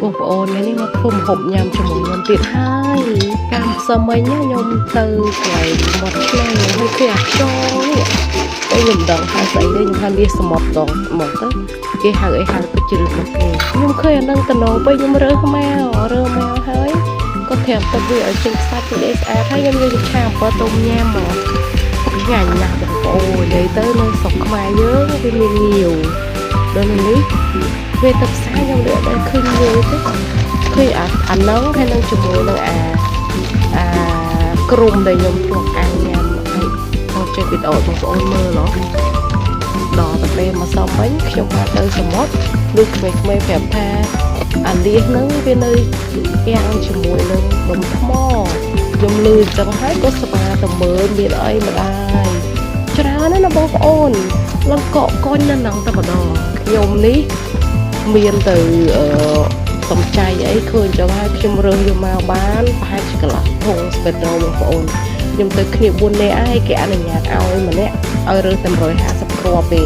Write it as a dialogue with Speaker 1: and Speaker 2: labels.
Speaker 1: បងប្អូននេះមកធ្វើម្ហូបញ៉ាំជាមួយខ្ញុំទៀតហើយកាំសមិញខ្ញុំទៅកន្លែងមាត់ឆ្នេរហើយគេអាចចងនេះតែខ្ញុំដឹងថាស្អីទេខ្ញុំថាវាសមុទ្រដងមកទៅគេហៅអីហៅទៅជ្រឹកមកគេខ្ញុំឃើញអានឹងតំណពេលខ្ញុំរើសមកហើយក៏ត្រាំទឹកវាឲ្យចេញខ្សាច់ទៅស្អាតហើយខ្ញុំយកទៅឆាអំពិលទុំញ៉ាំមកញ៉ាំណាស់បងប្អូននិយាយទៅនៅស្រុកខ្មែរយើងវាមានងាវដល់នេះវាទឹកផ្សារខ្ញុំលើកដល់ឃើញងាវទេឃើញអានឹងហើយនឹងជាមួយនឹងអាក្រុមដែលខ្ញុំធ្លាប់អានញ៉ាំហើយមកចេះវីដេអូបងប្អូនមើលដល់ទៅពេលមកសមវិញខ្ញុំបានទៅសមុទ្រដូចក្មេងៗប្រាប់ថាអាលៀសហ្នឹងវានៅយ៉ាងជាមួយនឹងដុំថ្មខ្ញុំលឺអញ្ចឹងហើយក៏ស្វាទៅមើលមានអីម្ដាយច្រើនណាស់បងប្អូនឡើងកកកុញនៅហ្នឹងតែម្ដងខ្ញុំនេះមានទៅសំចៃអីឃើញចឹងហើយខ្ញុំរើសយកមកបានប្រហែលជាកន្លះធុងស្ពេតរ៉ូបងប្អូនខ្ញុំទៅគ្នា4នាក់ហើយគេអនុញ្ញាតឲ្យម្នាក់ឲ្យរើសតែ150គ្រាប់ទេ